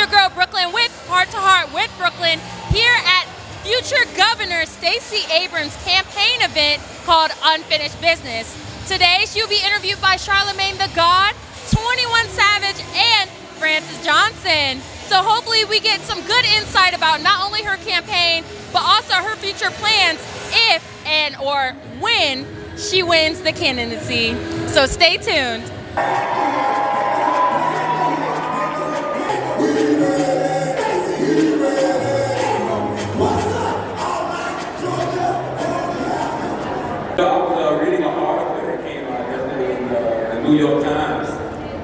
your girl Brooklyn with Heart to Heart with Brooklyn here at future Governor Stacey Abrams' campaign event called Unfinished Business. Today she'll be interviewed by Charlemagne the God, 21 Savage, and Francis Johnson. So hopefully we get some good insight about not only her campaign, but also her future plans if and or when she wins the candidacy. So stay tuned. I was reading an article that came out yesterday in the New York Times,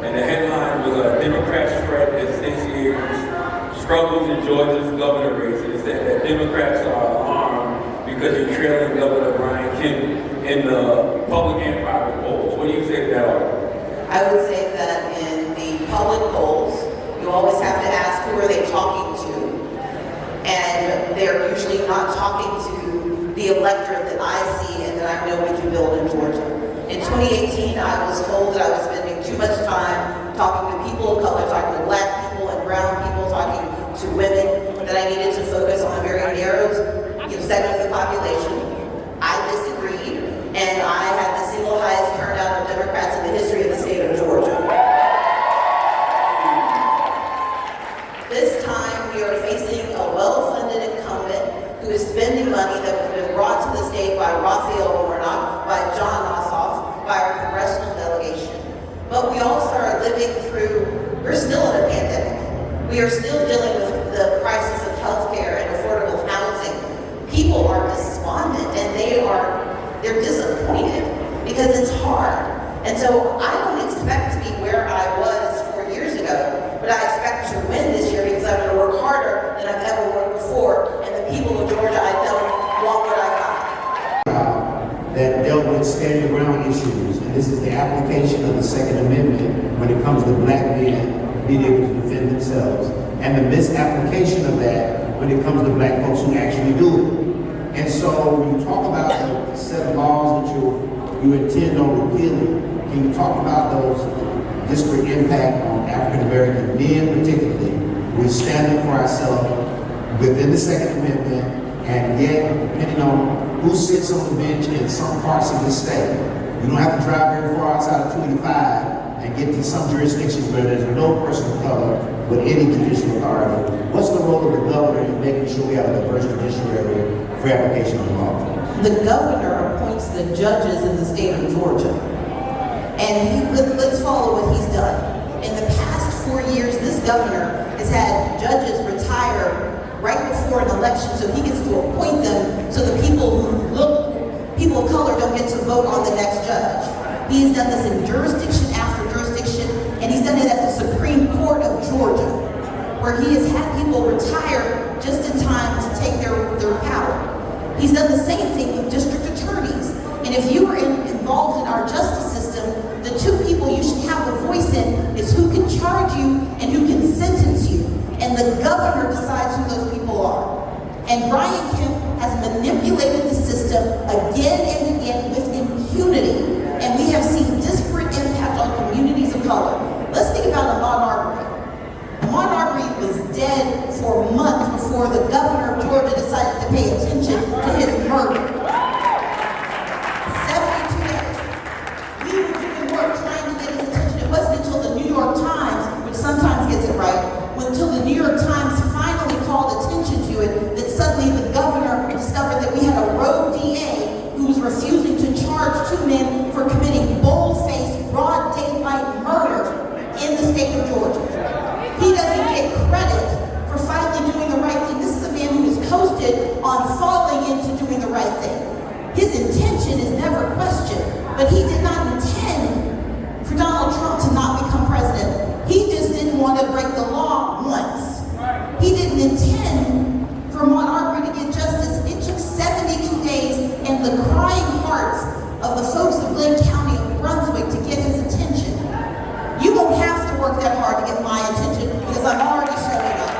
and the headline was Democrats fret that Stacey Abrams struggles in Georgia's governor race. And it said that Democrats are alarmed because you're trailing Governor Brian Kemp in the public and private polls. What do you say to that article? I would say that in the public polls, you always have to ask who are they talking to, and they're usually not talking to the electorate that I see and that I know we can build in Georgia. In 2018, I was told that I was spending too much time talking to people of color, talking to black people and brown people, talking to women, that I needed to focus on a very narrow segment of the population. I disagreed, and I had the single highest turnout of Democrats in the history of the state of Georgia. This time, we are facing a well-funded incumbent who is spending money that has been brought to the state by Raphael Warnock, by John Ossoff, by our congressional delegation. But we also are living through, we're still in a pandemic. We are still dealing with the crisis of healthcare and affordable housing. People are despondent and they're disappointed because it's hard. And so I don't expect to be where I was 4 years ago, but I expect to win this year because I'm going to work harder than I've ever worked before. And the people of Georgia, I don't want what I got. That dealt with stand your ground issues, and this is the application of the Second Amendment when it comes to black men being able to defend themselves, and the misapplication of that when it comes to black folks who actually do it. And so when you talk about the set of laws that you intend on repealing, can you talk about those disparate impact on African American men particularly? We're standing for ourselves within the Second Amendment, and yet, depending on who sits on the bench in some parts of the state, you don't have to drive very far outside of 285 and get to some jurisdictions where there's no person of color with any judicial authority. What's the role of the governor in making sure we have a diverse judiciary for application of the law? The governor appoints the judges in the state of Georgia. And let's follow what he's done. In the past 4 years, this governor has had judges retire right before an election so he gets to appoint them so the people of color don't get to vote on the next judge. He has done this in jurisdiction after jurisdiction, and he's done it at the Supreme Court of Georgia, where he has had people retire just in time to take their power. He's done the same thing with district attorneys. And if you are involved in our justice system, the two people you should have a voice in is who can charge you and who can sentence you. And the governor decides who those people are. And Brian Kemp has manipulated the system again and again with impunity. And we have seen disparate impact on communities of color. Let's think about Ahmaud Arbery. Ahmaud Arbery was dead for months before the governor of Georgia decided to pay attention to his murder. 72 days. We were doing work trying to get his attention. It wasn't until the New York Times, which sometimes gets it right, until the New York Times finally called attention to it, that suddenly the governor discovered that we had a rogue DA who was refusing to charge 2 men for committing bold-faced, broad daylight murder in the state of Georgia. He doesn't get credit for finally doing the right thing. This is a man who is coasted on falling into doing the right thing. His intention is never questioned, but he did not intend for Donald Trump to not become president. He just didn't want to break the law once. He didn't intend for Ahmaud Arbery to get justice. It took 72 days and the crying hearts of the folks of Glenn County of Brunswick to get his attention. You won't have to work that hard to get my attention because I'm already showing up.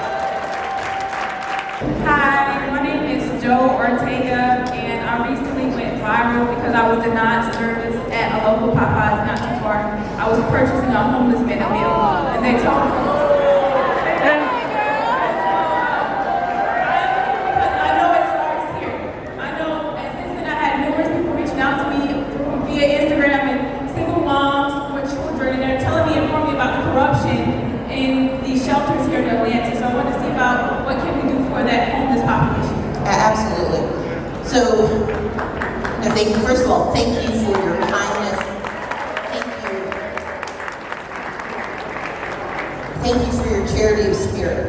Hi, my name is Joe Ortega, and I recently went viral because I was denied service at a local Popeyes not too far. I was purchasing a homeless man a meal, and they told me in these shelters here in Atlanta. So I want to see about what can we do for that homeless population. Absolutely. So, first of all, thank you for your kindness. Thank you for your charity of spirit.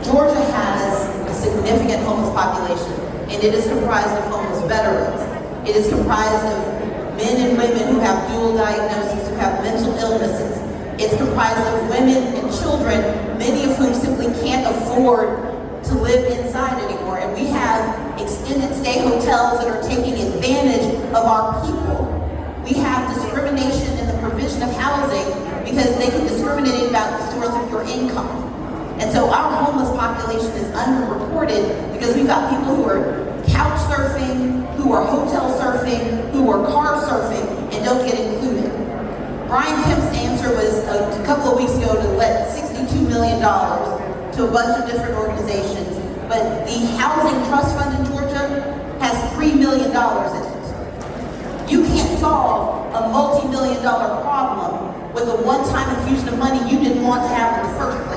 Georgia has a significant homeless population, and it is comprised of homeless veterans. It is comprised of men and women who have dual diagnoses, who have mental illnesses. It's comprised of women and children, many of whom simply can't afford to live inside anymore. And we have extended stay hotels that are taking advantage of our people. We have discrimination in the provision of housing because they can discriminate about the source of your income. And so our homeless population is underreported because we've got people who are couch surfing, who are hotel surfing, who are car surfing, and don't get included. Brian Kemp's answer was a couple of weeks ago to let $62 million to a bunch of different organizations, but the Housing Trust Fund in Georgia has $3 million in it. You can't solve a multi-million-dollar problem with a one-time infusion of money you didn't want to have in the first place.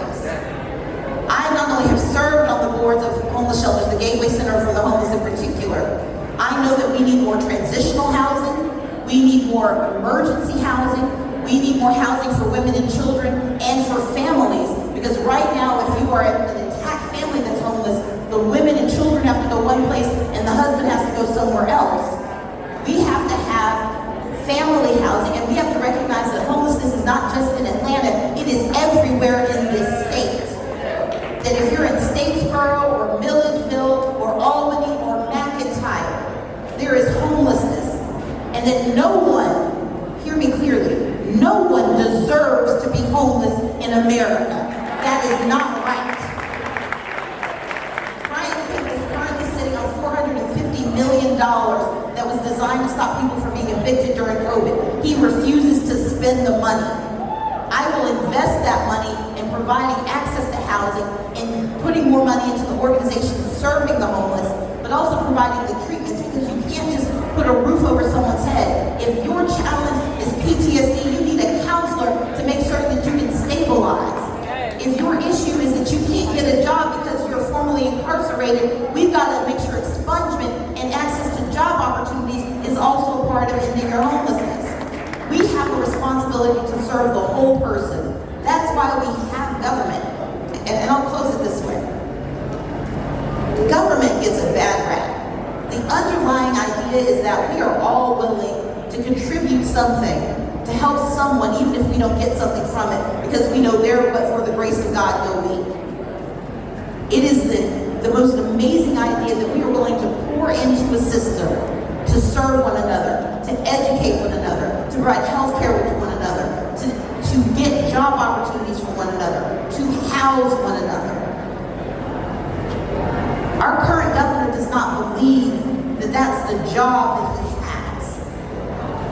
I not only have served on the boards of homeless shelters, the Gateway Center for the Homeless in particular, I know that we need more transitional housing, we need more emergency housing, we need more housing for women and children and for families, because right now if you are an intact family that's homeless, the women and children have to go one place and the husband has to go somewhere else. We have to have family housing, and we have to recognize that homelessness is not just in Atlanta, it is everywhere in this state. That if you're in Statesboro or Milledgeville or Albany or McIntyre, there is homelessness. And that no one, hear me clearly, no one deserves to be homeless in America. That is not right. Brian Kemp is currently sitting on $450 million that was designed to stop people from being evicted during COVID. He refuses to spend the money. I will invest that money in providing access to housing and putting more money into the organizations serving the homeless, but also providing the treatments, because you can't just put a roof over someone's head. If your challenge is PTSD, you need a counselor to make certain that you can stabilize. If your issue is that you can't get a job because you're formerly incarcerated, we've got to make sure expungement and access to job opportunities is also part of ending your homelessness. We have a responsibility to serve the whole person. That's why we have government. And I'll close it this way. Government gets a bad rap. The underlying idea is that we are all willing to contribute something to help someone, even if we don't get something from it, because we know there, but for the grace of God, no we. It is the most amazing idea that we are willing to pour into a system to serve one another, to educate one another, to provide health care with one another, to get job opportunities for one another, to house one another. Our current governor does not believe that that's the job that he has.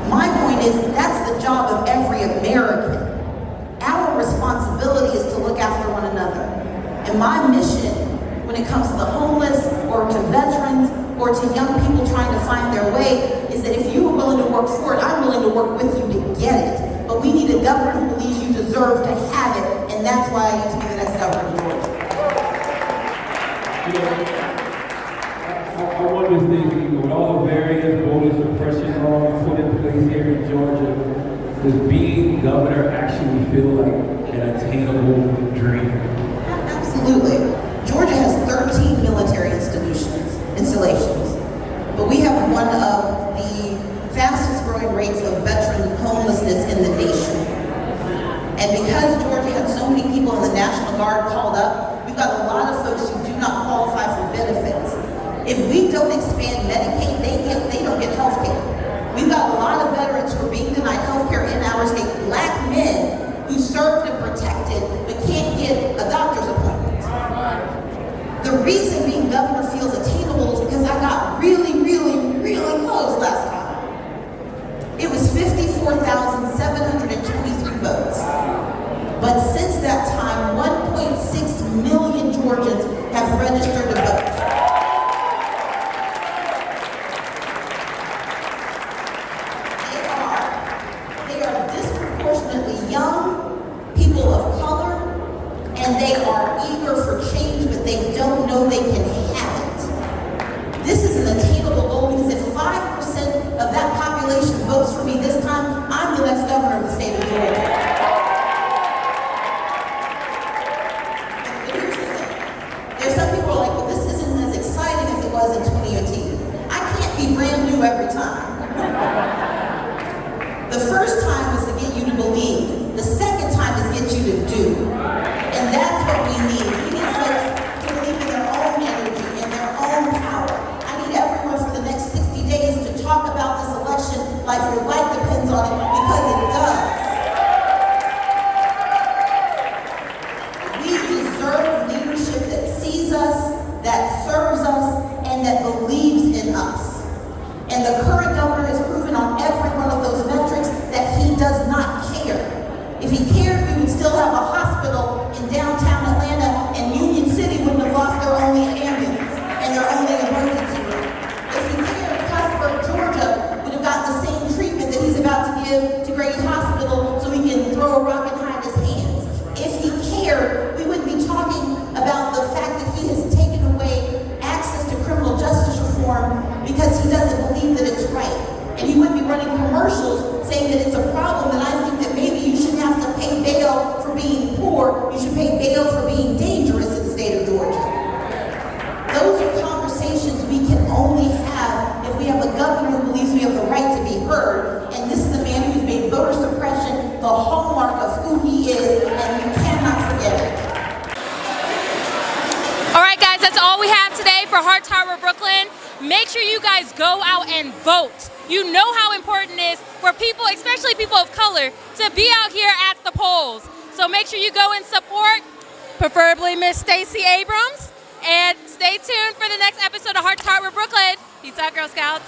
My point is, that's the job of every American. Our responsibility is to look after one another. And my mission, when it comes to the homeless, or to veterans, or to young people trying to find their way, is that if you are willing to work for it, I'm willing to work with you to get it. But we need a governor who believes you deserve to have it, and that's why I need to be the next governor of Georgia. I wonder, Stacey, with all the various voter suppression laws put in place here in Georgia, does being governor actually feel like an attainable dream? Absolutely. Georgia has 13 military installations, but we have one of the fastest growing rates of veteran homelessness in the nation. And because Georgia had so many people in the National Guard called up, we've got a lot of folks who do not qualify for benefits. If we don't expand Medicaid, they don't get health care. We've got a lot of veterans who are being denied health care in our state, black men who served and protected but can't get a doctor's appointment. The reason being governor feels attainable is because I got really, really, really close last time. It was 54,723 votes. But since that time, 1.6 million Georgians have registered to vote. They are disproportionately young, people of color, and they are eager for change, but they don't know they can have it. This is an attainable goal because if 5% of that population votes for me this time, I'm the next governor of the state of Georgia. But here's the thing. There's some people who are like, well, this isn't as exciting as it was in 2018. I can't be brand new every time. The first time was to get you to believe. The second time is get you to do. And that's what we need. We need folks to believe in their own energy and their own power. I need everyone for the next 60 days to talk about this election like your life depends on it, because it does. We deserve leadership that sees us, that serves us, and that believes in us. And the current governor has proven on every one of those metrics that he does not care. If he cared, we would still have a hospital in downtown Atlanta, and Union City wouldn't have lost their only ambulance and their only emergency room. If he cared, Plattsburgh, Georgia would have gotten the same treatment that he's about to give to Grady Hospital so he can throw a rock and hide his hands. If he cared, we wouldn't be talking about the fact that he has taken away access to criminal justice reform because he doesn't believe that it's right. And he wouldn't be running commercials saying that it's a problem, and I think that maybe you shouldn't have to pay bail for being poor. You should pay bail for being dangerous in the state of Georgia. Those are conversations we can only have if we have a governor who believes we have the right to be heard. And this is the man who's made voter suppression the hallmark of who he is, and you cannot forget it. All right, guys, that's all we have today for Heart Tower Brooklyn. Make sure you guys go out and vote. You know how important it is for people, especially people of color, to be out here at the polls. So make sure you go and support, preferably Miss Stacey Abrams, and stay tuned for the next episode of Heart Tower Brooklyn. Peace out, Girl Scouts.